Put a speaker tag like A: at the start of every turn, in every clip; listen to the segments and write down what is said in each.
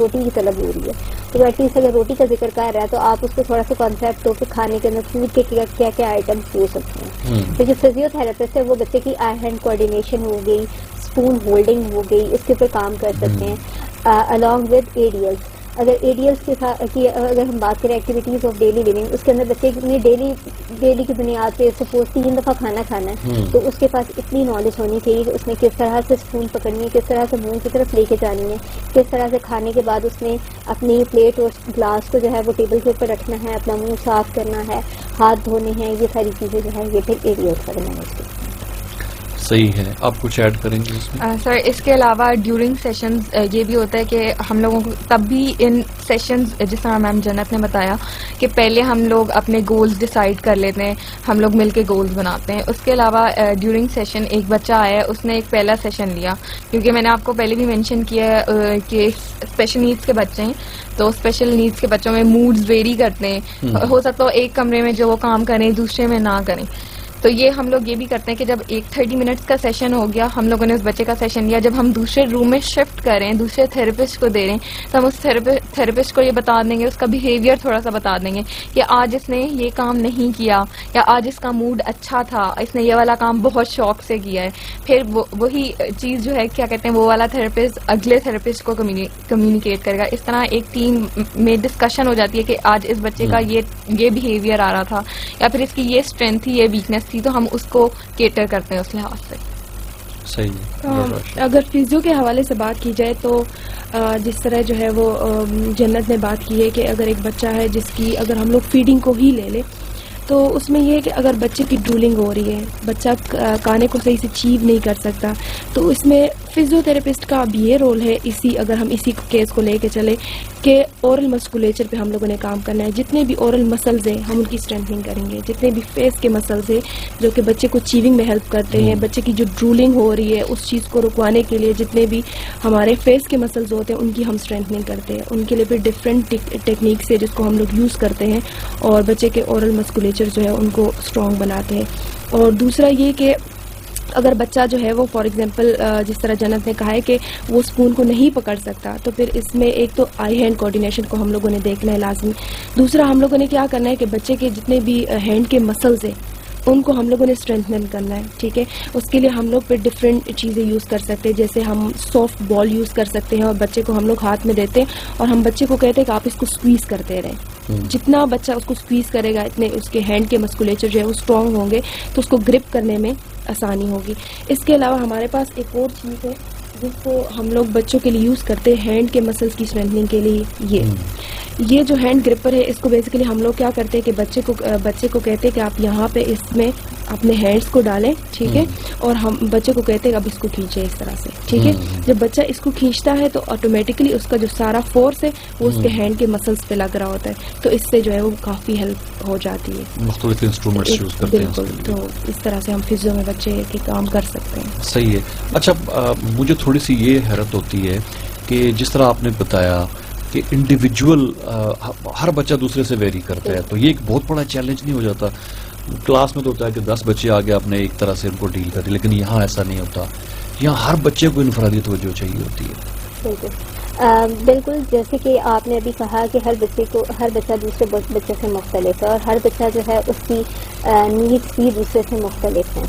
A: روٹی کی طلب ہو رہی ہے تو ایٹ لیسٹ اگر روٹی کا ذکر کر رہا ہے تو آپ اس کو تھوڑا سا کانسیپٹ دو کہ کھانے کے اندر فوڈ کے کیا کیا آئٹمس ہو سکتے ہیں. تو جو فزیو تھراپسٹ ہے وہ بچے کی آئی ہینڈ کوآرڈینیشن ہو گئی, اسپون ہولڈنگ ہو گئی, اس کے اوپر کام کر سکتے ہیں along with ADLs. اگر ADLs کے ساتھ اگر ہم بات کریں ایکٹیویٹیز آف ڈیلی لیونگ, اس کے اندر بچے نے ڈیلی کی بنیاد پہ سپوز 3 دفعہ کھانا کھانا ہے تو اس کے پاس اتنی نالج ہونی چاہیے کہ اس نے کس طرح سے اسپون پکڑنی ہے, کس طرح سے منہ کی طرف لے کے جانی ہے, کس طرح سے کھانے کے بعد اس نے اپنی پلیٹ اور گلاس کو جو ہے وہ ٹیبل کے اوپر رکھنا ہے, اپنا منہ صاف کرنا ہے, ہاتھ دھونے ہیں, یہ ساری چیزیں جو ہے یہ پھر ADLs کا مینیج کرتے ہیں.
B: صحیح ہے. آپ کچھ ایڈ کریں گے اس میں؟
C: سر اس کے علاوہ ڈیورنگ سیشنز یہ بھی ہوتا ہے کہ ہم لوگوں کو تب بھی ان سیشنز جس طرح میم جنت نے بتایا کہ پہلے ہم لوگ اپنے گولز ڈیسائیڈ کر لیتے ہیں, ہم لوگ مل کے گولز بناتے ہیں. اس کے علاوہ ڈیورنگ سیشن ایک بچہ آیا ہے, اس نے ایک پہلا سیشن لیا, کیونکہ میں نے آپ کو پہلے بھی مینشن کیا ہے کہ اسپیشل نیڈس کے بچے ہیں تو اسپیشل نیڈس کے بچوں میں موڈز ویری کرتے ہیں, ہو سکتا ہے ایک کمرے میں جو وہ کام کریں دوسرے میں نہ کریں. تو یہ ہم لوگ یہ بھی کرتے ہیں کہ جب 30 منٹس کا سیشن ہو گیا, ہم لوگوں نے اس بچے کا سیشن لیا, جب ہم دوسرے روم میں شفٹ کر رہے ہیں, دوسرے تھراپسٹ کو دے رہے ہیں, تو ہم اس تھراپسٹ کو یہ بتا دیں گے, اس کا بیہیویئر تھوڑا سا بتا دیں گے کہ آج اس نے یہ کام نہیں کیا, یا آج اس کا موڈ اچھا تھا, اس نے یہ والا کام بہت شوق سے کیا ہے. پھر وہی چیز جو ہے کیا کہتے ہیں وہ والا تھراپسٹ اگلے تھراپسٹ کو کمیونیکیٹ کرے گا. اس طرح ایک ٹیم میں ڈسکشن ہو جاتی ہے کہ آج اس بچے کا یہ بیہیویئر آ رہا تھا, یا پھر اس کی یہ اسٹرینتھ تھی, یہ ویکنیس تھی, تو ہم اس کو کیٹر کرتے ہیں اس لحاظ سے.
B: صحیح.
D: اگر فزیو کے حوالے سے بات کی جائے تو جس طرح جو ہے وہ جنت نے بات کی ہے کہ اگر ایک بچہ ہے جس کی اگر ہم لوگ فیڈنگ کو ہی لے لیں تو اس میں یہ ہے کہ اگر بچے کی ڈرولنگ ہو رہی ہے, بچہ کھانے کو صحیح سے چیو نہیں کر سکتا, تو اس میں فزیو تھراپسٹ کا بھی یہ رول ہے. اگر ہم اسی کیس کو لے کے چلے کہ اورل مسکولیچر پہ ہم لوگوں نے کام کرنا ہے. جتنے بھی اورل مسلز ہیں ہم ان کی اسٹرینتھنگ کریں گے, جتنے بھی فیس کے مسلز ہیں جو کہ بچے کو چیونگ میں ہیلپ کرتے ہیں, بچے کی جو ڈرولنگ ہو رہی ہے اس چیز کو رکوانے کے لیے جتنے بھی ہمارے فیس کے مسلز ہوتے ہیں ان کی ہم اسٹرینتھنگ کرتے ہیں. ان کے لیے پھر ڈفرینٹ ٹیکنیکس ہے جس کو ہم لوگ یوز کرتے ہیں اور بچے کے اورل مسکولیچر جو ہے ان کو اسٹرانگ بناتے ہیں. اور دوسرا یہ کہ اگر بچہ جو ہے وہ فار ایگزامپل جس طرح جنت نے کہا ہے کہ وہ اسپون کو نہیں پکڑ سکتا, تو پھر اس میں ایک تو آئی ہینڈ کوآرڈینیشن کو ہم لوگوں نے دیکھنا ہے لازمی. دوسرا ہم لوگوں نے کیا کرنا ہے کہ بچے کے جتنے بھی ہینڈ کے مسلز ہیں ان کو ہم لوگوں نے اسٹرینتھن کرنا ہے. ٹھیک ہے, اس کے لیے ہم لوگ پھر ڈفرینٹ چیزیں یوز کر سکتے ہیں, جیسے ہم سافٹ بال یوز کر سکتے ہیں اور بچے کو ہم لوگ ہاتھ میں دیتے ہیں اور ہم بچے کو کہتے ہیں کہ آپ اس کو اسکویز کرتے رہیں. جتنا بچہ اس کو اسکویز کرے گا اتنے اس کے ہینڈ کے مسکولیچر جو ہے وہ اسٹرانگ ہوں گے, تو اس کو گرپ کرنے میں آسانی ہوگی. اس کے علاوہ ہمارے پاس ایک اور چیز ہے جس کو ہم لوگ بچوں کے لیے یوز کرتے ہیں ہینڈ کے مسلس کی اسٹرینتھنگ کے لیے. یہ جو ہینڈ گرپر ہے اس کو بیسیکلی ہم لوگ کیا کرتے ہیں کہ بچے کو کہتے ہیں کہ آپ یہاں پہ اس میں اپنے ہینڈس کو ڈالیں, ٹھیک ہے, اور ہم بچے کو کہتے ہیں اب اس کو کھینچے اس طرح سے. ٹھیک ہے, جب بچہ اس کو کھینچتا ہے تو آٹومیٹکلی اس کا جو سارا فورس ہے وہ اس کے ہینڈ کے مسلس پہ لگ رہا ہوتا ہے, تو اس سے جو ہے وہ کافی ہیلپ ہو جاتی ہے.
B: مختلف انسٹرومنٹس یوز کرتے ہیں.
D: بالکل, تو اس طرح سے ہم فزیو میں بچے کے کام کر سکتے ہیں.
B: صحیح ہے. اچھا, مجھے تھوڑی سی یہ حیرت ہوتی ہے کہ جس طرح آپ نے بتایا کہ انڈیویجول ہر بچہ دوسرے سے ویری کرتا ہے, تو یہ ایک بہت بڑا چیلنج نہیں ہو جاتا؟ کلاس میں تو ہوتا ہے کہ 10 بچے آگے آپ نے ایک طرح سے ان کو ڈیل کر دی, لیکن یہاں ایسا نہیں ہوتا, یہاں ہر بچے کو انفرادی توجہ چاہیے ہوتی ہے.
A: بالکل, جیسے کہ آپ نے ابھی کہا کہ ہر بچہ دوسرے بچے سے مختلف ہے اور ہر بچہ جو ہے اس کی نیڈس بھی دوسرے سے مختلف ہیں.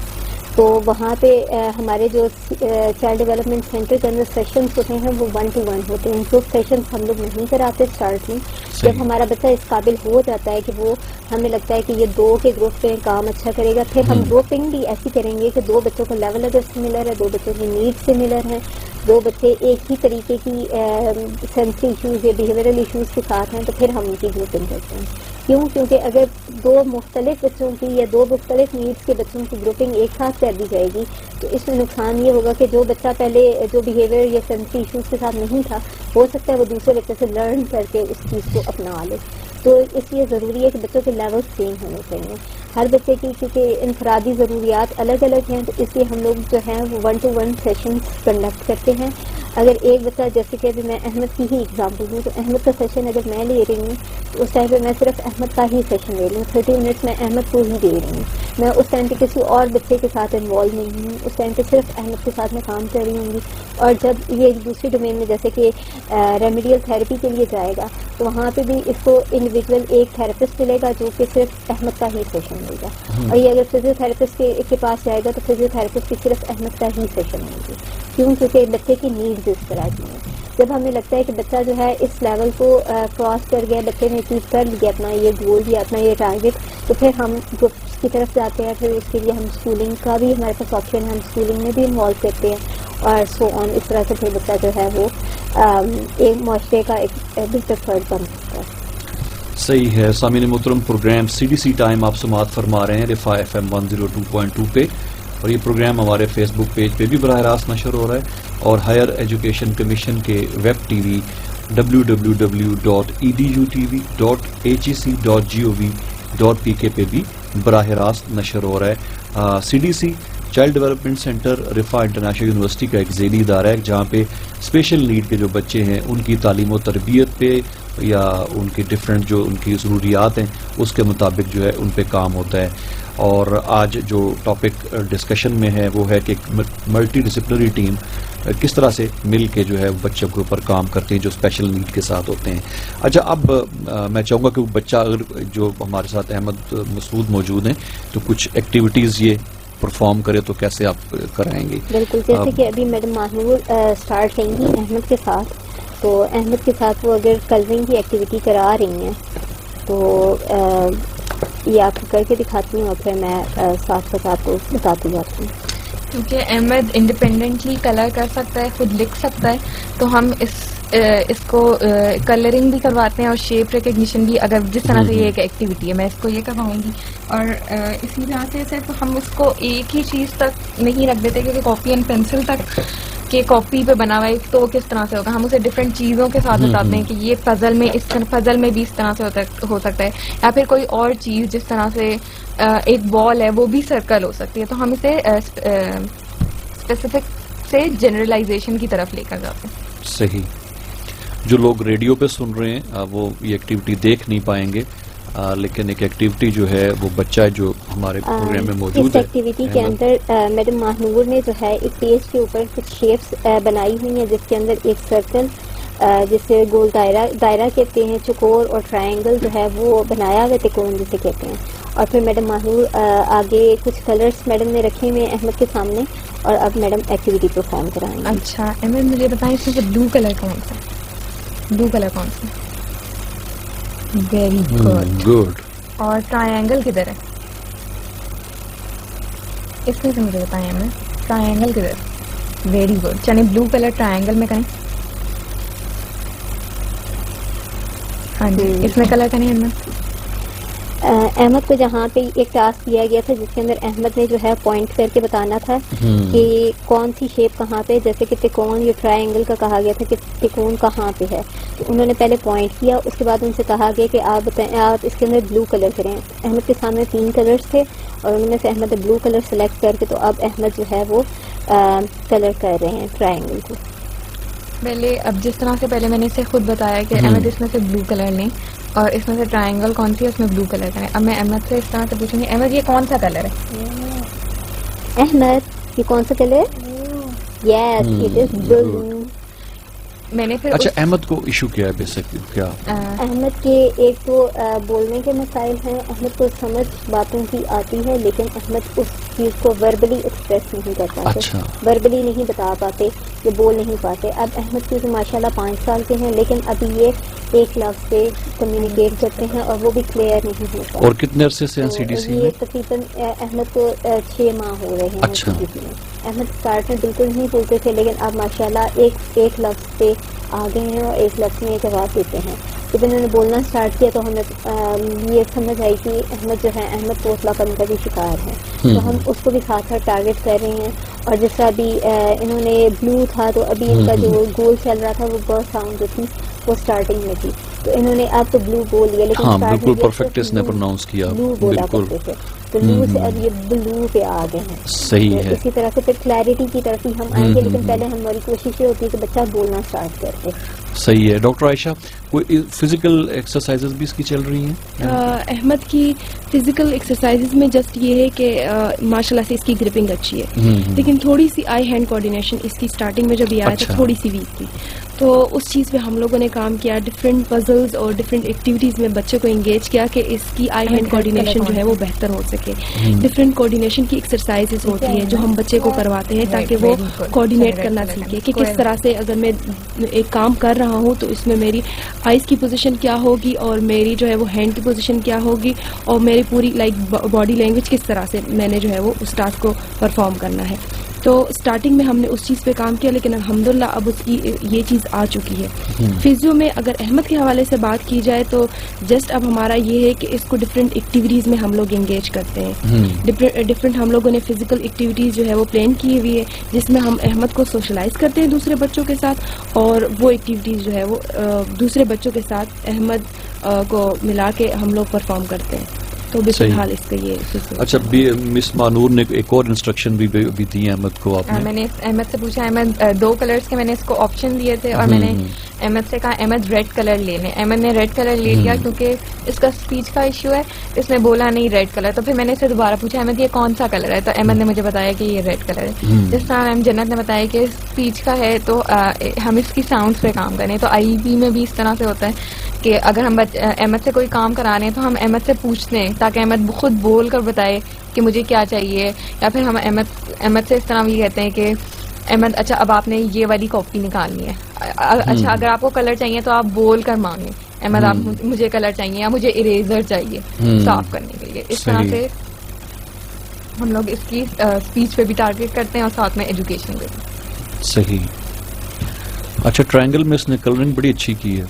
A: تو وہاں پہ ہمارے جو چائلڈ ڈیولپمنٹ سینٹر کے اندر سیشنز ہوتے ہیں وہ 1-to-1 ہوتے ہیں. گروپ سیشنز ہم لوگ نہیں کراتے اسٹارٹ میں. جب ہمارا بچہ اس قابل ہو جاتا ہے کہ وہ ہمیں لگتا ہے کہ یہ 2 کے گروپ پہ کام اچھا کرے گا, پھر ہم گروپنگ بھی ایسی کریں گے کہ 2 بچوں کا لیول اگر سملر ہے, 2 بچوں کی نیڈ سملر ہیں, 2 بچے ایک ہی طریقے کی سینسری ایشوز یا بیہیورل ایشوز کے ساتھ ہیں, تو پھر ہم ان کی گروپنگ کرتے ہیں. کیوں؟ کیونکہ اگر 2 مختلف بچوں کی یا 2 مختلف نیڈس کے بچوں کی گروپنگ ایک ساتھ کر دی جائے گی تو اس میں نقصان یہ ہوگا کہ جو بچہ پہلے جو بیہیویئر یا سینسری ایشوز کے ساتھ نہیں تھا, ہو سکتا ہے وہ دوسرے بچے سے لرن کر کے اس چیز کو اپنا لے. تو اس لیے ضروری ہے کہ بچوں کے لیول سیم ہونے چاہیے. ہر بچے کی کیونکہ انفرادی ضروریات الگ الگ ہیں, تو اس لیے ہم لوگ جو ہیں وہ 1-to-1 سیشنز کنڈکٹ کرتے ہیں. اگر ایک بچہ, جیسے کہ ابھی میں احمد کی ہی اگزامپل دوں, تو احمد کا سیشن اگر میں لے رہی ہوں تو اس ٹائم پہ میں صرف احمد کا ہی سیشن لے رہی ہوں, 30 منٹس میں احمد کو ہی دے رہی ہوں. میں اس ٹائم پہ کسی اور بچے کے ساتھ انوالو نہیں ہوں, اس ٹائم پہ صرف احمد کے ساتھ میں کام کر رہی ہوں گی. اور جب یہ دوسری ڈومین میں جیسے کہ ریمیڈیل تھراپی کے لیے جائے گا تو وہاں پہ بھی اس کو انڈیویجول ایک تھراپسٹ ملے گا جو کہ صرف احمد کا ہی سیشن لے گا. اور یہ اگر فزیو تھراپسٹ کے پاس جائے گا تو فزیو تھراپسٹ کی صرف احمد کا ہی سیشن لیں گے. کیوں؟ کیونکہ بچے کی نیڈز اس طرح کی ہیں. جب ہمیں لگتا ہے کہ بچہ جو ہے اس لیول کو کراس کر گیا, بچے نے اچیو کر لیا اپنا یہ گول یا اپنا یہ ٹارگیٹ, تو پھر ہم گروپس کی طرف جاتے ہیں. پھر اس کے لیے ہم اسکولنگ کا بھی ہمارے پاس آپشن ہے, ہم اسکولنگ میں بھی انوالو کرتے ہیں اور سو آن. اس طرح سے پھر بچہ جو ہے وہ ایک معاشرے کا ایک بہتر فرد بن سکتا ہے.
B: صحیح ہے. سامعین محترم, پروگرام CDC ٹائم آپ سماعت فرما رہے ہیں رفا FM 102.2 پہ, اور یہ پروگرام ہمارے فیس بک پیج پہ بھی براہ راست نشر ہو رہا ہے, اور ہائر ایجوکیشن کمیشن کے ویب ٹی وی www.edutv.hec.gov.pk پہ بھی براہ راست نشر ہو رہا ہے. CDC child development centre Riphah international university کا ایک ذیلی ادارہ ہے جہاں پہ اسپیشل نیڈ کے جو بچے ہیں ان کی تعلیم و تربیت پہ یا ان کی ڈفرینٹ جو ان کی ضروریات ہیں اس کے مطابق جو ہے ان پہ کام ہوتا ہے. اور آج جو ٹاپک ڈسکشن میں ہے وہ ہے کہ ملٹی ڈسپلنری ٹیم کس طرح سے مل کے جو ہے بچوں کے اوپر کام کرتے ہیں جو اسپیشل نیڈ کے ساتھ ہوتے ہیں. اچھا, اب میں چاہوں گا کہ بچہ اگر جو ہمارے ساتھ احمد مسعود موجود ہیں تو کچھ ایکٹیویٹیز یہ پرفارم کرے تو کیسے آپ کرائیں گے؟
A: بالکل, جیسے کہ ابھی میڈم ماہنور اسٹارٹ کریں گی احمد کے ساتھ, تو احمد کے ساتھ وہ اگر کلرنگ کی ایکٹیویٹی کرا رہی ہیں تو یہ آپ کو کر کے دکھاتی ہوں اور پھر میں ساتھ ساتھ آپ کو بتاتی جاتی ہوں.
C: کیونکہ احمد انڈیپینڈنٹلی کلر کر سکتا ہے, خود لکھ سکتا ہے, تو ہم اس کو کلرنگ بھی کرواتے ہیں اور شیپ ریکگنیشن بھی. اگر جس طرح سے یہ ایک ایکٹیویٹی ہے میں اس کو یہ کرواؤں گی. اور اسی طرح سے صرف ہم اس کو ایک ہی چیز تک نہیں رکھ دیتے کیونکہ کاپی اینڈ پینسل تک کہ کاپی پہ بنا ہوا ہے تو کس طرح سے ہوگا. ہم اسے ڈفرینٹ چیزوں کے ساتھ بتاتے ہیں کہ یہ پزل میں اس طرح, پزل میں بھی اس طرح سے ہو سکتا ہے, یا پھر کوئی اور چیز جس طرح سے ایک بال ہے وہ بھی سرکل ہو سکتی ہے. تو ہم اسے اسپیسیفک سے جنرلائزیشن کی طرف لے کر جاتے ہیں.
B: صحیح. جو لوگ ریڈیو پہ سن رہے ہیں وہ یہ ایکٹیویٹی دیکھ نہیں پائیں گے, لیکن ایک ایکٹیویٹی جو ہے وہ بچہ جو ہمارے پروگرام میں موجود ہے.
A: اس ایکٹیویٹی کے اندر میڈم ماہنور نے جو ہے ایک پیج کے اوپر کچھ شیپس بنائی ہوئی ہیں جس کے اندر ایک سرکل جسے گول دائرہ کہتے ہیں, چکور اور ٹرائنگل جو ہے وہ بنایا ہوا تکون جسے کہتے ہیں. اور پھر میڈم ماہنور آگے کچھ کلرس میڈم نے رکھے ہوئے احمد کے سامنے, اور اب میڈم ایکٹیویٹی پرفارم کرائیں گے.
C: اچھا احمد مجھے بتائیں اس میں سے بلو کلر کون سا؟ بلو کلر کون سا؟ Very good. اور ٹرائنگل کدھر ہے اس میں سے مجھے بتائیں احمد, ٹرائنگل کدھر؟ Very good. چلیں بلو کلر ٹرائنگل میں کریں. ہاں جی, اس میں کلر کریں احمد.
A: احمد کو جہاں پہ ایک ٹاسک دیا گیا تھا جس کے اندر احمد نے جو ہے پوائنٹ کر کے بتانا تھا کہ کون سی شیپ کہاں پہ, جیسے کہ تکون یا ٹرائنگل کا کہا گیا تھا کہ تکون کہاں پہ ہے, تو انہوں نے پہلے پوائنٹ کیا, اس کے بعد ان سے کہا گیا کہ آپ بتائیں آپ اس کے اندر بلو کلر کریں. احمد کے سامنے 3 کلرز تھے اور انہوں نے سے احمد نے بلو کلر سلیکٹ کر کے, تو اب احمد جو ہے وہ کلر کر رہے ہیں ٹرائنگل کو.
C: پہلے اب جس طرح سے پہلے میں نے اسے خود بتایا کہ احمد اس میں سے بلو کلر لیں اور اس میں سے ٹرائنگل کون سی ہے اس میں بلو کلر کریں. اب میں احمد سے اس طرح سے پوچھوں گی, احمد یہ کون سا کلر ہے؟
A: احمد یہ کون سا کلر؟ یس اٹ از بلو.
C: میں نے پھر
B: اچھا احمد کو ایشو کیا ہے بیسکلی کیا؟
A: احمد کے ایک تو بولنے کے مسائل ہیں, احمد کو سمجھ باتوں کی آتی ہے لیکن احمد اس چیز کو وربلی ایکسپریس نہیں کر پاتے, وربلی نہیں بتا پاتے, یہ بول نہیں پاتے. اب احمد کی ماشاء اللہ 5 سال کے ہیں لیکن ابھی یہ ایک لفظ سے کمیونیکیٹ کرتے ہیں اور وہ بھی کلیئر نہیں ہوتا.
B: اور کتنے عرصے سے CDC میں؟
A: یہ تقریباً احمد کو 6 ماہ ہو رہے ہیں.
B: اچھا.
A: احمد اسٹارٹ میں بالکل نہیں بولتے تھے لیکن اب ماشاء اللہ ایک لفظ پہ آ گئے ہیں اور ایک لفظ میں جواب دیتے ہیں. جب انہوں نے بولنا اسٹارٹ کیا تو ہمیں یہ سمجھ آئی کہ احمد جو ہے احمد کوتلا پن کا بھی شکار ہے, تو ہم اس کو بھی ساتھ ساتھ ٹارگیٹ کر رہے ہیں. اور جس طرح ابھی انہوں نے بلو تھا تو ابھی ان کا جو گول چل رہا تھا وہ برس ساؤنڈ جو تھی وہ اسٹارٹنگ میں تھی, تو انہوں نے اب تو بلو بول لیا, لیکن
B: ہاں
A: start
B: بالکل
A: میں
B: پرفیکٹ اس نے پروناؤنس کیا,
A: بلو بولا
B: بالکل
A: کرتے تھے, تو بلو سے اب یہ بلو پہ آ گئے ہیں.
B: صحیح ہے.
A: اسی طرح سے پھر کلیئرٹی کی طرف ہی ہم آئیں گے, لیکن پہلے ہماری کوشش یہ ہوتی ہے کہ بچہ بولنا اسٹارٹ کر دے.
B: صحیح ہے. ڈاکٹر عائشہ, کوئی فزیکل ایکسرسائزز بھی اس کی چل رہی ہیں؟
D: احمد کی فزیکل ایکسرسائزز میں جسٹ یہ ہے کہ ماشاء اللہ سے اس کی گرپنگ اچھی ہے, لیکن تھوڑی سی آئی ہینڈ کوآرڈینیشن اس کی اسٹارٹنگ میں جب یہ آیا تھا تھوڑی سی ویک تھی, تو اس چیز پہ ہم لوگوں نے کام کیا, ڈفرینٹ پزلز اور ڈفرینٹ ایکٹیویٹیز میں بچے کو انگیج کیا کہ اس کی آئی ہینڈ کوآرڈینیشن جو ہے وہ بہتر ہو سکے. ڈفرینٹ کوآرڈینیشن کی ایکسرسائزز ہوتی ہیں جو ہم بچے کو کرواتے ہیں تاکہ وہ کوآرڈینیٹ کرنا سیکھے کہ کس طرح سے اگر میں ایک کام کر رہا ہوں تو اس میں میری آئیز کی پوزیشن کیا ہوگی اور میری جو ہے وہ ہینڈ کی پوزیشن کیا ہوگی اور میری پوری لائک باڈی لینگویج کس طرح سے میں نے جو ہے وہ اس ٹاسک کو پرفارم کرنا ہے. تو اسٹارٹنگ میں ہم نے اس چیز پہ کام کیا, لیکن الحمدللہ اب اس کی یہ چیز آ چکی ہے. فزیو میں اگر احمد کے حوالے سے بات کی جائے تو جسٹ اب ہمارا یہ ہے کہ اس کو ڈفرینٹ ایکٹیویٹیز میں ہم لوگ انگیج کرتے ہیں. ڈفرینٹ ہم لوگوں نے فزیکل ایکٹیویٹیز جو ہے وہ پلان کی ہوئی ہے جس میں ہم احمد کو سوشلائز کرتے ہیں دوسرے بچوں کے ساتھ, اور وہ ایکٹیویٹیز جو ہے وہ دوسرے بچوں کے ساتھ احمد کو ملا کے ہم لوگ پرفارم کرتے ہیں. تو بہرحال اس کا یہ.
B: اچھا, مس مانور نے ایک اور انسٹرکشن بھی دی ہے احمد کو. آپ
C: میں نے احمد سے پوچھا, احمد 2 کلرز کے میں نے اس کو آپشن دیے تھے اور میں نے احمد سے کہا احمد ریڈ کلر لے لیں. احمد نے ریڈ کلر لے لیا کیونکہ اس کا اسپیچ کا ایشو ہے, اس نے بولا نہیں ریڈ کلر. تو پھر میں نے اسے دوبارہ پوچھا احمد یہ کون سا کلر ہے, تو احمد نے مجھے بتایا کہ یہ ریڈ کلر ہے. جس طرح میم جنت نے بتایا کہ اسپیچ کا ہے تو ہم اس کی ساؤنڈس پہ کام کریں, تو آئی بی میں بھی اس طرح سے ہوتا ہے کہ اگر ہم احمد سے کوئی کام کرا رہے ہیں تو ہم احمد سے پوچھتے ہیں تاکہ احمد خود بول کر بتائے کہ مجھے کیا چاہیے, یا پھر ہم احمد سے اس طرح بھی کہتے ہیں کہ احمد اچھا اب آپ نے یہ والی کاپی نکالنی ہے, اچھا اگر آپ کو کلر چاہیے تو آپ بول کر مانگیں احمد آپ مجھے کلر چاہیے یا مجھے اریزر چاہیے صاف کرنے کے لیے. اس طرح سے ہم لوگ اس کی اسپیچ پہ بھی ٹارگیٹ کرتے ہیں اور ساتھ میں ایجوکیشن پہ بھی.
B: صحیح. اچھا, ٹرائنگل میں اس نے کلرنگ بڑی اچھی کی ہے.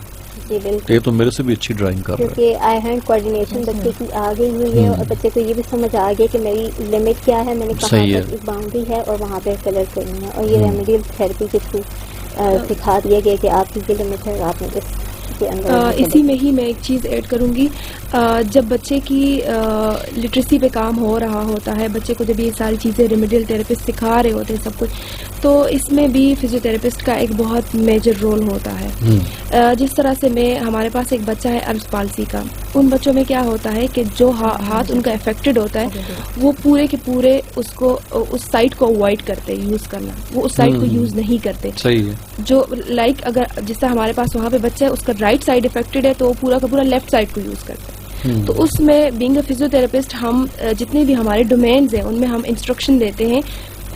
A: جی بالکل,
B: یہ تو میرے سے بھی اچھی ڈرائنگ کر رہا ہے
A: کیونکہ آئی ہینڈ کوآرڈینیشن بچے کی آ گئی ہوئی ہے اور بچے کو یہ بھی سمجھ آ گیا کہ میری لمٹ کیا ہے, میں نے کہاں تک ایک باؤنڈری ہے اور وہاں پہ کلر کرنی ہے. اور یہ ریمیڈیل تھراپی کے تھرو سکھا دیا گیا کہ آپ کی یہ لمٹ ہے اور آپ نے اس کے اندر.
D: اسی میں ہی میں ایک چیز ایڈ کروں گی, جب بچے کی لٹریسی پہ کام ہو رہا ہوتا ہے, بچے کو جب یہ ساری چیزیں ریمیڈیل تھراپسٹ سکھا رہے ہوتے ہیں سب کچھ, تو اس میں بھی فزیو تھراپسٹ کا ایک بہت میجر رول ہوتا ہے. جس طرح سے ہمارے پاس ایک بچہ ہے اربس پالسی کا, ان بچوں میں کیا ہوتا ہے کہ جو ہاتھ ان کا افیکٹڈ ہوتا ہے وہ پورے کے پورے اس سائٹ کو اوائڈ کرتے یوز کرنا, وہ اس سائٹ کو یوز نہیں کرتے.
B: صحیح ہے.
D: جو لائک اگر جس طرح ہمارے پاس وہاں پہ بچہ ہے اس کا رائٹ سائڈ افیکٹڈ ہے تو وہ پورا کا پورا لیفٹ سائڈ کو یوز کرتا ہے. تو اس میں بینگ اے فزیو تھراپسٹ ہم جتنے بھی ہمارے ڈومینز ہیں ان میں ہم انسٹرکشن دیتے ہیں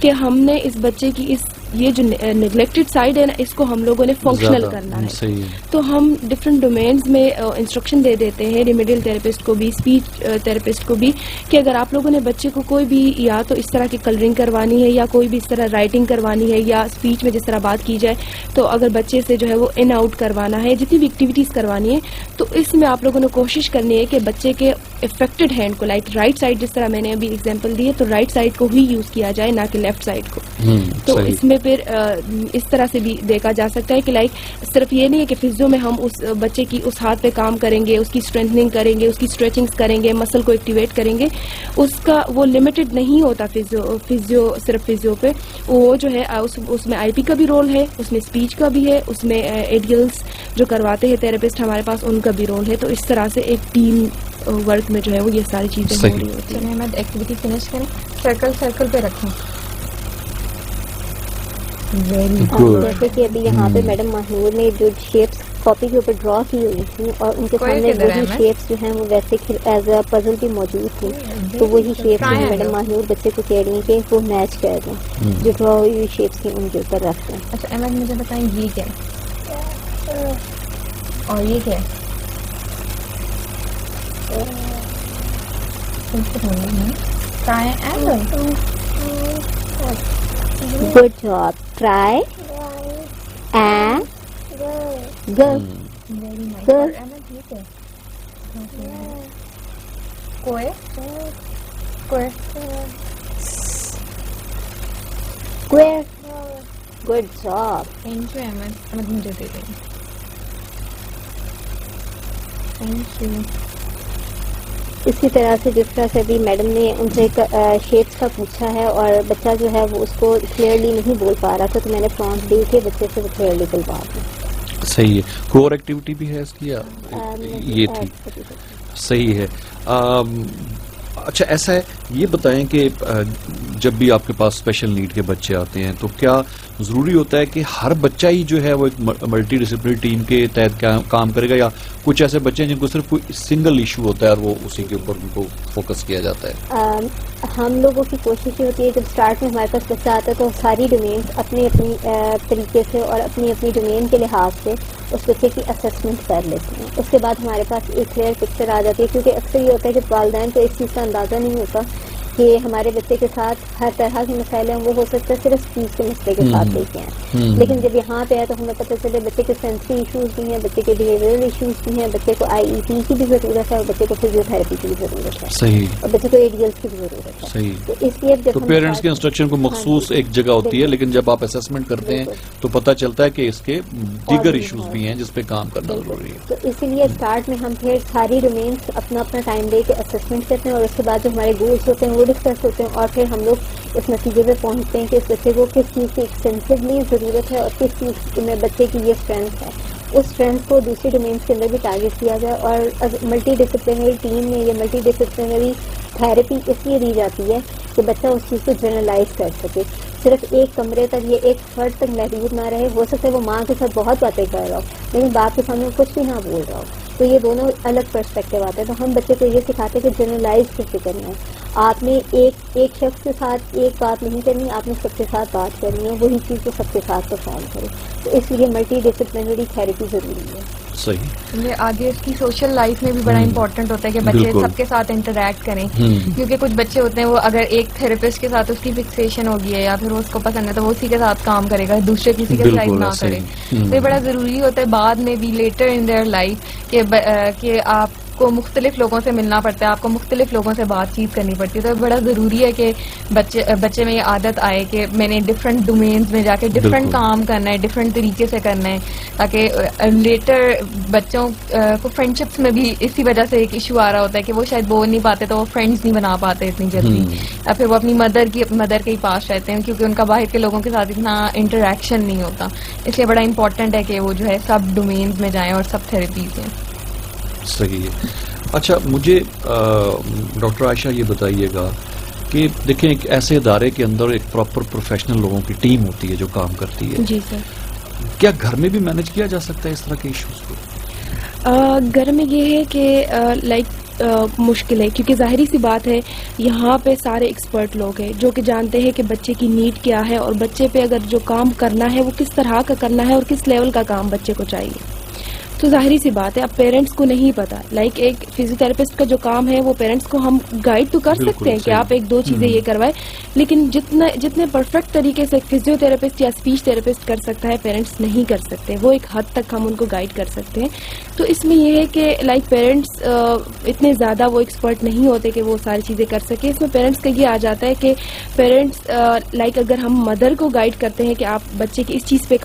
D: کہ ہم نے اس بچے کی یہ جو نیگلیکٹڈ سائڈ ہے نا اس کو ہم لوگوں نے فنکشنل کرنا ہے. تو ہم ڈفرینٹ ڈومینز میں انسٹرکشن دے دیتے ہیں ریمیڈیل تھراپسٹ کو بھی, اسپیچ تھراپسٹ کو بھی, کہ اگر آپ لوگوں نے بچے کو کوئی بھی یا تو اس طرح کی کلرنگ کروانی ہے یا کوئی بھی اس طرح رائٹنگ کروانی ہے یا اسپیچ میں جس طرح بات کی جائے, تو اگر بچے سے جو ہے وہ ان آؤٹ کروانا ہے, جتنی بھی ایکٹیویٹیز کروانی ہے, تو اس میں آپ لوگوں نے کوشش کرنی ہے کہ بچے کے افیکٹڈ ہینڈ کو لائک رائٹ سائڈ جس طرح میں نے ابھی ایگزامپل دی ہے تو رائٹ سائڈ کو ہی یوز کیا جائے نہ کہ لیفٹ سائڈ کو. تو اس میں پھر اس طرح سے بھی دیکھا جا سکتا ہے کہ لائک صرف یہ نہیں ہے کہ فزیو میں ہم اس بچے کی اس ہاتھ پہ کام کریں گے, اس کی اسٹرینتھنگ کریں گے, اس کی اسٹریچنگز کریں گے, مسل کو ایکٹیویٹ کریں گے, اس کا وہ لمیٹڈ نہیں ہوتا فزیو صرف فزیو پہ. وہ جو ہے اس میں آئی پی کا بھی رول ہے, اس میں اسپیچ کا بھی ہے, اس میں ایڈیلس جو کرواتے ہیں تھراپسٹ ہمارے پاس ان کا بھی رول ہے. تو اس طرح سے ایک ٹیم ورک میں جو ہے وہ یہ ساری چیزیں ہو رہی ہوتی ہیں.
C: میں ایکٹیویٹی فنش کریں, سرکل پہ رکھیں.
A: جیسے کہ ابھی یہاں پہ میڈم ماہنور نے جو شیپس کاپی کے اوپر ڈرا کی ہوئی تھی اور ان کے سامنے وہی شیپس جو ہیں وہ ویسے ایز اے پزل بھی موجود تھی, تو وہی شیپس میڈم ماہنور بچے کو کہہ رہی ہیں کہ وہ میچ کر دیں, جو ڈرا ہوئی ہوئی شیپس تھی ان کے اوپر رکھ دیں.
C: اچھا احمد مجھے بتائیں یہ کیا ہے اور یہ کیا ہے؟
A: Good job. Try and go.
C: Very nice.
A: Go.
C: Square.
A: Square. Good job.
C: Thank you, Ahmed. Ahmed, mujhe de dein. Thank you.
A: اسی طرح سے جس طرح سے ابھی میڈم نے ان سے شیپس کا پوچھا ہے اور بچہ جو ہے وہ اس کو کلیئرلی نہیں بول پا رہا تھا تو میں نے پرامپٹ دی کہ بچے سے وہ کلیئرلی بلوا دیں.
B: صحیح ہے. کوئی اور ایکٹیویٹی بھی ہے اس کی یا یہ تھی؟ صحیح ہے. اچھا ایسا ہے یہ بتائیں کہ جب بھی آپ کے پاس اسپیشل نیڈ کے بچے آتے ہیں تو کیا ضروری ہوتا ہے کہ ہر بچہ ہی جو ہے وہ ایک ملٹی ڈسپلنری ٹیم کے تحت کام کرے گا یا کچھ ایسے بچے ہیں جن کو صرف کوئی سنگل ایشو ہوتا ہے اور وہ اسی کے اوپر ان کو فوکس کیا جاتا ہے؟
A: ہم لوگوں کی کوشش یہ ہوتی ہے جب اسٹارٹ میں ہمارے پاس بچہ آتا ہے تو ساری ڈومینس اپنی اپنی طریقے سے اور اپنی اپنی ڈومین کے لحاظ سے اس بچے کی اسسمنٹ کر لیتے ہیں. اس کے بعد ہمارے پاس ایک کلیئر پکچر آ جاتی ہے کیونکہ اکثر یہ ہوتا ہے کہ والدین کو اس چیز کا اندازہ نہیں ہوتا کہ ہمارے بچے کے ساتھ ہر طرح کے مسائل ہیں. وہ ہو سکتا ہے صرف فیس کے مسئلے کے ساتھ لے کے ہیں لیکن جب یہاں پہ ہے تو ہمیں پتہ چلے بچے کے سینسری ایشوز بھی ہیں, بچے کے بیہیویئرل ایشوز بھی ہیں, بچے کو آئی ای پی کی بھی ضرورت ہے اور بچے کو فزیو تھراپی کی بھی ضرورت ہے.
B: صحیح.
A: اور بچے کو ایڈیلس کی بھی ضرورت ہے.
B: صحیح.
A: تو اس لیے جب
B: پیرنٹس کے انسٹرکشن کو مخصوص ایک جگہ ہوتی ہے لیکن جب آپ اسسمنٹ کرتے ہیں تو پتہ چلتا ہے کہ اس کے دیگر ایشوز بھی ہیں جس پہ کام کرنا ضروری ہے.
A: تو اسی لیے اسٹارٹ میں ہم پھر ساری ڈومینس اپنا اپنا ٹائم دے کے اسسمنٹ کرتے ہیں اور اس کے بعد جو ہمارے گولس ہوتے ہیں وہ ڈسکس ہوتے ہیں اور پھر ہم لوگ اس نتیجے پہ پہنچتے ہیں کہ اس بچے کو کس چیز کی ایکسٹینسولی ضرورت ہے اور کس چیز میں بچے کی یہ اسٹرینتھ ہے. اس اسٹرینتھ کو دوسری ڈومینس کے اندر بھی ٹارگیٹ کیا جائے. اور ملٹی ڈسپلنری ٹیم میں یہ ملٹی ڈسپلنری تھراپی اس لیے دی جاتی ہے کہ بچہ اس چیز کو جنرلائز کر سکے. صرف ایک کمرے تک یہ ایک فرد تک محدود نہ رہے. ہو سکتا ہے وہ ماں کے ساتھ بہت باتیں کر رہا ہو لیکن باپ کے سامنے کچھ بھی نہ بول رہا ہو. تو یہ دونوں الگ پرسپیکٹو آتے ہیں. تو ہم بچے کو یہ سکھاتے ہیں کہ جنرلائز کیسے کرنا ہے. آپ نے ایک شخص کے ساتھ ایک بات نہیں کرنی, آپ نے سب کے ساتھ بات کرنی ہے, وہی چیز کو سب کے ساتھ پرفارم کرے. تو اس لیے ملٹی ڈسپلنری تھراپی ضروری ہے.
B: صحیح.
C: یہ آگے اس کی سوشل لائف میں بھی بڑا امپورٹنٹ ہوتا ہے کہ بچے سب کے ساتھ انٹریکٹ کریں کیونکہ کچھ بچے ہوتے ہیں وہ اگر ایک تھراپسٹ کے ساتھ اس کی فکسیشن ہوگی ہے یا پھر اس کو پسند ہے تو وہ اسی کے ساتھ کام کرے گا, دوسرے کسی کے ساتھ نہ کرے. تو یہ بڑا ضروری ہوتا ہے بعد میں بھی لیٹر ان دیئر لائف کہ آپ کو مختلف لوگوں سے ملنا پڑتا ہے, آپ کو مختلف لوگوں سے بات چیت کرنی پڑتی ہے. تو بڑا ضروری ہے کہ بچے میں یہ عادت آئے کہ میں نے ڈفرینٹ ڈومینز میں جا کے ڈفرینٹ کام کرنا ہے, ڈفرینٹ طریقے سے کرنا ہے تاکہ لیٹر بچوں کو فرینڈشپس میں بھی اسی وجہ سے ایک ایشو آ رہا ہوتا ہے کہ وہ شاید بول نہیں پاتے تو وہ فرینڈس نہیں بنا پاتے اتنی جلدی یا پھر وہ اپنی مدر کے ہی پاس رہتے ہیں کیونکہ ان کا باہر کے لوگوں کے ساتھ اتنا انٹریکشن نہیں ہوتا. اس لیے بڑا امپورٹنٹ ہے کہ وہ جو ہے سب ڈومینز میں جائیں اور سب تھراپیز ہیں.
B: صحیح ہے. اچھا مجھے ڈاکٹر عائشہ یہ بتائیے گا کہ دیکھیں ایک ایسے ادارے کے اندر ایک پراپر پروفیشنل لوگوں کی ٹیم ہوتی ہے جو کام کرتی ہے.
D: جی سر.
B: کیا گھر میں بھی مینج کیا جا سکتا ہے اس طرح کے ایشوز کو؟
D: گھر میں یہ ہے کہ مشکل ہے کیونکہ ظاہری سی بات ہے یہاں پہ سارے ایکسپرٹ لوگ ہیں جو کہ جانتے ہیں کہ بچے کی نیڈ کیا ہے اور بچے پہ اگر جو کام کرنا ہے وہ کس طرح کا کرنا ہے اور کس لیول کا کام بچے کو چاہیے. تو ظاہری سی بات ہے اب پیرنٹس کو نہیں پتا. ایک فزیو تھراپسٹ کا جو کام ہے وہ پیرنٹس کو ہم گائیڈ تو کر سکتے ہیں کہ آپ ایک دو چیزیں یہ کروائے لیکن جتنے پرفیکٹ طریقے سے فزیو تھراپسٹ یا اسپیچ تھراپسٹ کر سکتا ہے پیرنٹس نہیں کر سکتے. وہ ایک حد تک ہم ان کو گائیڈ کر سکتے ہیں. تو اس میں یہ ہے کہ پیرنٹس اتنے زیادہ وہ ایکسپرٹ نہیں ہوتے کہ وہ ساری چیزیں کر سکے. اس میں پیرنٹس کا یہ آ جاتا ہے کہ پیرنٹس اگر ہم مدر کو گائیڈ کرتے ہیں کہ آپ بچے کی اس چیز پہ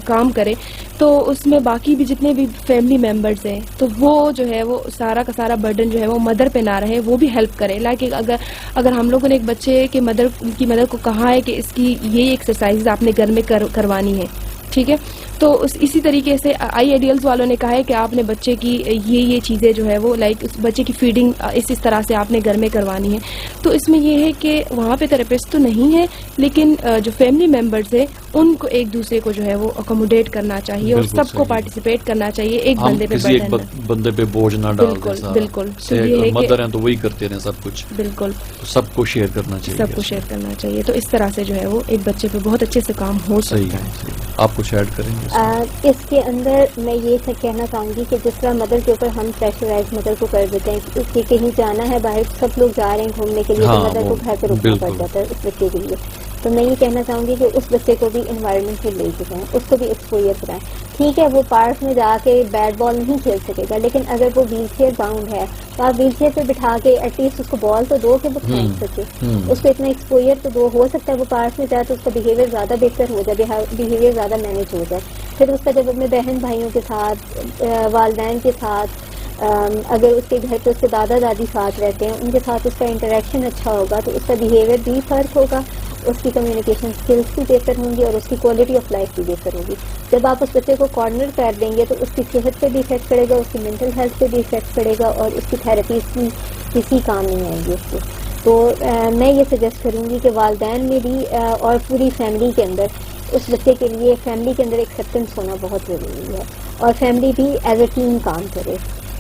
D: کام کریں تو اس میں باقی بھی جتنے بھی فیملی ممبرز ہیں تو وہ جو ہے وہ سارا کا سارا برڈن جو ہے وہ مدر پہ نہ رہے, وہ بھی ہیلپ کرے. اگر ہم لوگوں نے ایک بچے کی مدر کو کہا ہے کہ اس کی یہ ایکسرسائز آپ نے گھر میں کروانی ہے, ٹھیک ہے, تو اسی طریقے سے آئی ایڈیلز والوں نے کہا ہے کہ آپ نے بچے کی یہ چیزیں جو ہے وہ اس بچے کی فیڈنگ اس طرح سے آپ نے گھر میں کروانی ہے. تو اس میں یہ ہے کہ وہاں پہ تھراپسٹ تو نہیں ہے لیکن جو فیملی ممبرز ہیں ان کو ایک دوسرے کو جو ہے وہ اکوموڈیٹ کرنا چاہیے اور سب کو پارٹیسپیٹ کرنا چاہیے. ایک
B: بندے پہ بوجھ نہ ڈال دیں.
D: بالکل.
B: مدر ہیں تو وہی کرتے رہے سب کچھ. بالکل. سب کو شیئر کرنا چاہیے.
D: تو اس طرح سے جو ہے وہ ایک بچے پہ بہت اچھے سے کام ہو سکتا ہے.
B: آپ کچھ ایڈ کریں گے
A: اس کے اندر؟ میں یہ کہنا چاہوں گی کہ جس طرح مدر کے اوپر ہم پریشرائز مدر کو کر دیتے ہیں کہ کہیں جانا ہے باہر, سب لوگ جا رہے ہیں گھومنے کے لیے تو مدر کو گھر پہ رکنا پڑ جاتا ہے اس بچے کے لیے. تو میں یہ کہنا چاہوں گی کہ اس بچے کو بھی انوائرمنٹ میں لے کے جائیں, اس کو بھی ایکسپوجر کرائیں. ٹھیک ہے وہ پارک میں جا کے بیٹ بال نہیں کھیل سکے گا لیکن اگر وہ ویل چیئر باؤنڈ ہے تو آپ ویل چیئر پہ بٹھا کے ایٹ لیسٹ اس کو بال تو دو کہ وہ کھیل سکے, اس کو اتنا ایکسپوجر تو دو. ہو سکتا ہے وہ پارک میں جائے تو اس کا بیہیویئر زیادہ بہتر ہو جائے, بیہیویئر زیادہ مینیج ہو جائے. پھر اس کا جب اپنے بہن بھائیوں کے ساتھ, والدین کے ساتھ, اگر اس کے گھر پہ اس کے دادا دادی ساتھ رہتے ہیں، ان کے ساتھ اس کا انٹریکشن اچھا ہوگا تو اس کا بیہیویئر بھی فرق ہوگا، اس کی کمیونیکیشن اسکلس بھی بہتر ہوں گی اور اس کی کوالٹی آف لائف بھی بہتر ہوگی. جب آپ اس بچے کو کارنر کر دیں گے تو اس کی صحت پہ بھی افیکٹ پڑے گا، اس کی مینٹل ہیلتھ پہ بھی افیکٹ پڑے گا اور اس کی تھراپیز بھی کسی کام نہیں آئیں گی اس کو. تو میں یہ سجیسٹ کروں گی کہ والدین میں بھی اور پوری فیملی کے اندر اس بچے کے لیے فیملی کے اندر ایکسیپٹنس ہونا بہت ضروری ہے اور فیملی بھی ایز اے ٹیم کام کرے.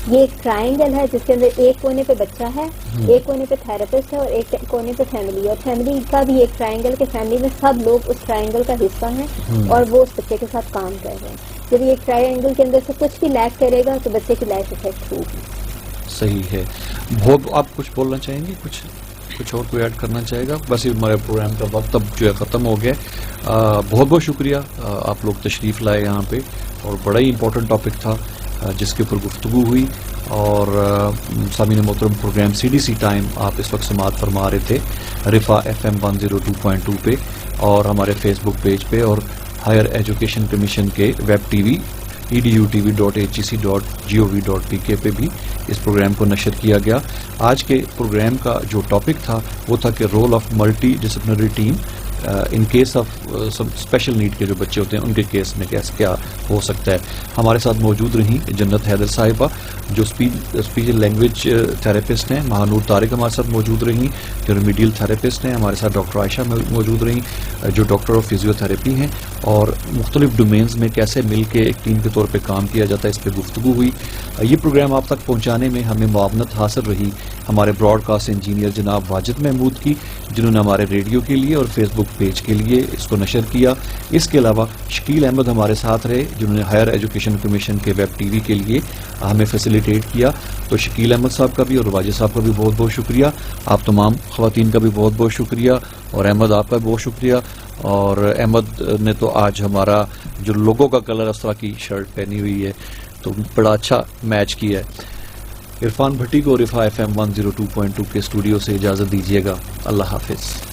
A: یہ ایک ٹرائنگل ہے جس کے اندر ایک کونے پہ بچہ ہے، ایک کونے پہ تھراپسٹ ہے اور ایک کونے پہ فیملی، اور فیملی کا بھی ایک ٹرائنگل کہ فیملی میں سب لوگ اس ٹرائنگل کا حصہ ہیں اور وہ اس بچے کے ساتھ کام کر رہے ہیں. جب ایک ٹرائنگل کے اندر سے کچھ بھی لیک کرے گا تو بچے کی لائف افیکٹ ہوگی.
B: صحیح ہے. بہت آپ کچھ بولنا چاہیں گے، کچھ اور کوئی ایڈ کرنا چاہے گا؟ بس ہمارے پروگرام کا وقت اب جو ہے ختم ہو گیا. بہت بہت شکریہ آپ لوگ تشریف لائے یہاں پہ، اور بڑا ہی امپورٹنٹ ٹاپک تھا جس کے اوپر گفتگو ہوئی. اور سامعین محترم، programme C D C time آپ اس وقت سماعت فرما رہے تھے رفا FM 102.2 پہ اور ہمارے فیس بک پیج پہ، اور ہائر ایجوکیشن کمیشن کے ویب ٹی وی edutv.hec.gov.pk پہ بھی اس پروگرام کو نشر کیا گیا. آج کے پروگرام کا جو ٹاپک تھا وہ تھا کہ role of multi disciplinary team in case of سب اسپیشل نیڈ کے جو بچے ہوتے ہیں ان کے کیس میں کیا ہو سکتا ہے. ہمارے ساتھ موجود رہیں جنت حیدر صاحبہ جو اسپیچ لینگویج تھراپسٹ ہیں، مہانور طارق ہمارے ساتھ موجود رہیں جو ریمیڈیل تھراپسٹ ہیں، ہمارے ساتھ ڈاکٹر عائشہ موجود رہیں جو ڈاکٹر آف فزیو تھراپی ہیں، اور مختلف ڈومینز میں کیسے مل کے ایک ٹیم کے طور پہ کام کیا جاتا ہے اس پہ گفتگو ہوئی. یہ پروگرام آپ تک پہنچانے میں ہمیں معاونت حاصل رہی ہمارے براڈ کاسٹ انجینئر جناب واجد محمود کی، جنہوں نے ہمارے ریڈیو کے لیے اور فیس بک پیج کے لیے اس کو نشر کیا. اس کے علاوہ شکیل احمد ہمارے ساتھ رہے جنہوں نے ہائر ایجوکیشن کمیشن کے ویب ٹی وی کے لیے ہمیں فیسیلیٹیٹ کیا. تو شکیل احمد صاحب کا بھی اور واجد صاحب کا بھی بہت بہت شکریہ. آپ تمام خواتین کا بھی بہت بہت شکریہ، اور احمد آپ کا بھی بہت شکریہ. اور احمد نے تو آج ہمارا جو لوگوں کا کلر اس طرح کی شرٹ پہنی ہوئی ہے تو بڑا اچھا میچ کیا ہے. عرفان بھٹی کو رفا FM 102.2 کے اسٹوڈیو سے اجازت دیجیے گا. اللہ حافظ.